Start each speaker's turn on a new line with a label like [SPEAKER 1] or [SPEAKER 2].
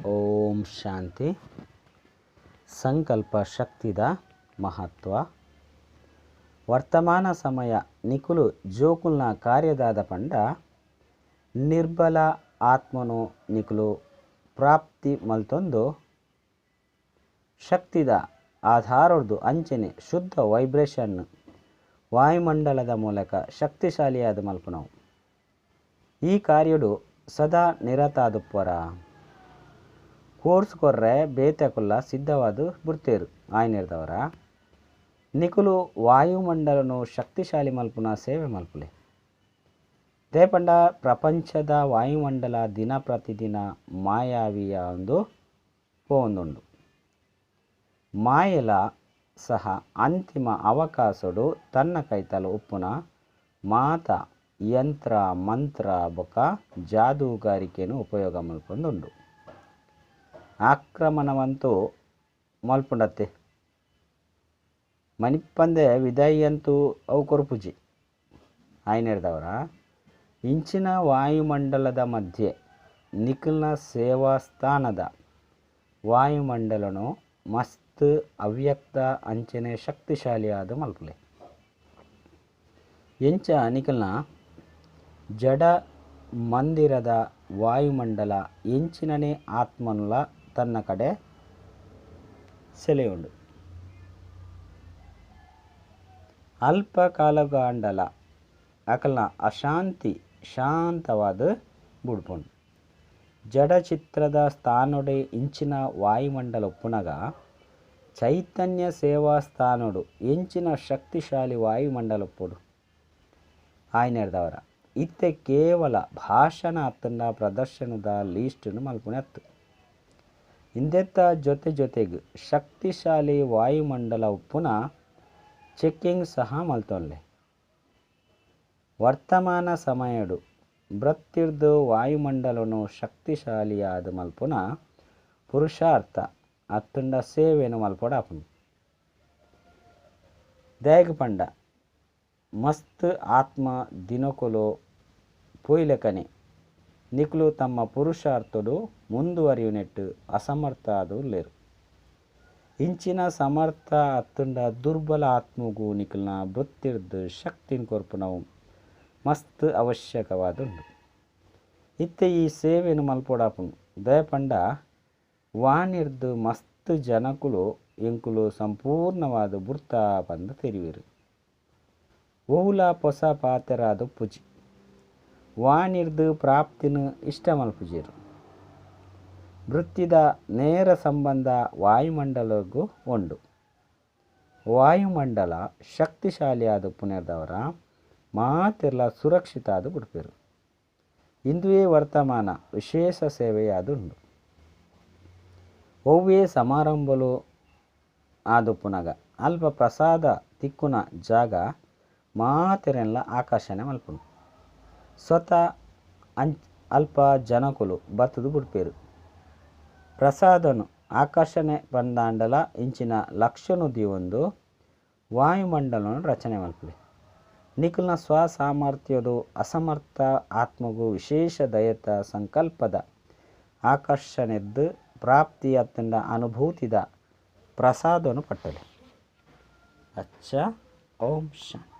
[SPEAKER 1] ಓಂ ಶಾಂತಿ. ಸಂಕಲ್ಪ ಶಕ್ತಿದ ಮಹತ್ವ. ವರ್ತಮಾನ ಸಮಯ ನಿಕುಲು ಜೋಕುಲ್ನ ಕಾರ್ಯದಾದ ಪಂಡ ನಿರ್ಬಲ ಆತ್ಮನು ನಿಕುಲು ಪ್ರಾಪ್ತಿ ಮಲ್ತೊಂದು ಶಕ್ತಿದ ಆಧಾರದ್ದು ಅಂಚನೆ ಶುದ್ಧ ವೈಬ್ರೇಷನ್ ವಾಯುಮಂಡಲದ ಮೂಲಕ ಶಕ್ತಿಶಾಲಿಯಾದ ಮಲ್ಪನವು. ಈ ಕಾರ್ಯಡು ಸದಾ ನಿರತಾದುಪ್ಪರ ಕೋರ್ಸ್ ಕೊರ್ರೆ ಬೇತೆಕುಲ್ಲ ಸಿದ್ಧವಾದ ಬುರ್ತೇರು ಆಯ್ನಿರ್ದವರ ನಿಕುಲು ವಾಯುಮಂಡಲನು ಶಕ್ತಿಶಾಲಿ ಮಲ್ಪುನ ಸೇವೆ ಮಲ್ಪುಲೆ. ದೇಪಂಡ ಪ್ರಪಂಚದ ವಾಯುಮಂಡಲ ದಿನ ಪ್ರತಿದಿನ ಮಾಯಾವಿಯ ಒಂದು ಪೋಂದುಂಡು. ಮಾಯಲ ಸಹ ಅಂತಿಮ ಅವಕಾಶಡು ತನ್ನ ಕೈತಲು ಉಪ್ಪುನ ಮಾತ ಯಂತ್ರ ಮಂತ್ರ ಬೊಕ ಜಾದೂಗಾರಿಕೆಯನ್ನು ಉಪಯೋಗ ಮಲ್ಪೊಂದುಂಡು. ಆಕ್ರಮಣವಂತೂ ಮಲ್ಪುಂಡತ್ತೆ ಮನಿಪ್ಪಂದೆ ವಿದಾಯಿಯಂತೂ ಅವು ಕೊರುಪುಜಿ ಆಯ್ನಿರ್ದವರ ಇಂಚಿನ ವಾಯುಮಂಡಲದ ಮಧ್ಯೆ ನಿಖಿಲ್ನ ಸೇವಾಸ್ಥಾನದ ವಾಯುಮಂಡಲನು ಮಸ್ತ್ ಅವ್ಯಕ್ತ ಅಂಚನೆ ಶಕ್ತಿಶಾಲಿಯಾದ ಮಲ್ಪುಲೆ. ಎಂಚ ನಿಖಿಲ್ನ ಜಡ ಮಂದಿರದ ವಾಯುಮಂಡಲ ಎಂಚಿನನೇ ಆತ್ಮನುಲ ತನ್ನ ಕಡೆ ಸೆಳೆಯುಂಡು. ಅಲ್ಪ ಕಾಲಗಾಂಡಲ ಅಕಲ್ನ ಅಶಾಂತಿ ಶಾಂತವಾದ ಬುಡ್ಪುಂಡು. ಜಡ ಚಿತ್ರದ ಸ್ಥಾನೊಡೆ ಇಂಚಿನ ವಾಯುಮಂಡಲ ಉಪ್ಪುನಗ ಚೈತನ್ಯ ಸೇವಾ ಸ್ಥಾನಡು ಎಂಚಿನ ಶಕ್ತಿಶಾಲಿ ವಾಯುಮಂಡಲ ಉಪ್ಪುಡು ಆಯ್ನಿರ್ದವರ ಇತ್ತೆ ಕೇವಲ ಭಾಷಣ ಅತ್ತಂಡ ಪ್ರದರ್ಶನದ ಲೀಸ್ಟನ್ನು ಮಲ್ಪುಣೆ ಅತ್ತು. ಇಂದೆತ್ತ ಜೊತೆಗೆ ಶಕ್ತಿಶಾಲಿ ವಾಯುಮಂಡಲ ಉಪ್ಪುನ ಚೆಕ್ಕಿಂಗ್ ಸಹ ಮಲ್ತೊಲ್ಲೆ. ವರ್ತಮಾನ ಸಮಯಡು ಬೃತ್ತಿರ್ದು ವಾಯುಮಂಡಲನು ಶಕ್ತಿಶಾಲಿಯಾದ ಮಲ್ಪುನ ಪುರುಷಾರ್ಥ ಅತ್ತಂಡ ಸೇವೆಯನ್ನು ಮಲ್ಪೊಡ ಅಪುನು. ದೇಗ ಪಂಡ ಮಸ್ತ್ ಆತ್ಮ ದಿನಕುಲು ಪೊಯ್ಲೆಕನೆ ನಿಕ್ಲು ತಮ್ಮ ಪುರುಷಾರ್ಥಡು ಮುಂದುವರಿಯುನೆಟ್ಟು ಅಸಮರ್ಥ ಆದುಲ್ಲೇರು. ಇಂಚಿನ ಸಮರ್ಥ ಅತ್ತುಂಡ ದುರ್ಬಲ ಆತ್ಮಗೂ ನಿಕ್ಲಿನ ಬೃತ್ತಿರ್ದು ಶಕ್ತಿನ ಕೊರ್ಪುನವು ಮಸ್ತ್ ಅವಶ್ಯಕವಾದುಂಡು. ಇತ್ತೆ ಈ ಸೇವೆಯನ್ನು ಮಲ್ಪೊಡಾಪುನು ದಯಪಂಡ ವಾಣಿರ್ದು ಮಸ್ತ್ ಜನಕುಲು ಎಂಕುಲು ಸಂಪೂರ್ಣವಾದ ಬುರ್ತಾ ಬಂದು ತೆರಿವಿರು. ಓವುಲ ಪೊಸ ಪಾತೆರಾದ ಪುಜಿ ವಾಣಿರ್ದು ಪ್ರಾಪ್ತಿನ ಇಷ್ಟ ಮಲ್ಪುಜಿರು. ವೃತ್ತಿದ ನೇರ ಸಂಬಂಧ ವಾಯುಮಂಡಲಗೂ ಉಂಡು. ವಾಯುಮಂಡಲ ಶಕ್ತಿಶಾಲಿಯಾದ ಪುನರ್ದವರ ಮಾತೆಲ್ಲ ಸುರಕ್ಷಿತ ಆದ ಬಿಡ್ಪೇರು. ಇಂದುವೇ ವರ್ತಮಾನ ವಿಶೇಷ ಸೇವೆಯಾದುಂಡು. ಒವ್ವೇ ಸಮಾರಂಭಲು ಆದುಪ್ಪುನಗ ಅಲ್ಪ ಪ್ರಸಾದ ತಿಕ್ಕುನ ಜಾಗ ಮಾತೆರೆಲ್ಲ ಆಕರ್ಷಣೆ ಮಲ್ಪುನು. ಸ್ವತಃ ಅಲ್ಪ ಜನಕುಲು ಬತ್ತದು ಬಿಡ್ಪೇರು. ಪ್ರಸಾದನು ಆಕರ್ಷಣೆ ಬಂದಾಂಡಲ ಇಂಚಿನ ಲಕ್ಷಣುದಿ ಒಂದು ವಾಯುಮಂಡಲವನ್ನು ರಚನೆ ಮಲ್ಪುಲೆ. ನಿಖಿಲ್ನ ಸ್ವಸಾಮರ್ಥ್ಯದು ಅಸಮರ್ಥ ಆತ್ಮಗೂ ವಿಶೇಷ ದಯತ ಸಂಕಲ್ಪದ ಆಕರ್ಷಣೆದ್ದು ಪ್ರಾಪ್ತಿ ಅತ್ತಂಡ ಅನುಭೂತಿದ ಪ್ರಸಾದವನ್ನು ಪಟ್ಟಲೆ. ಅಚ್ಚ ಓಂ ಶಾಂತಿ.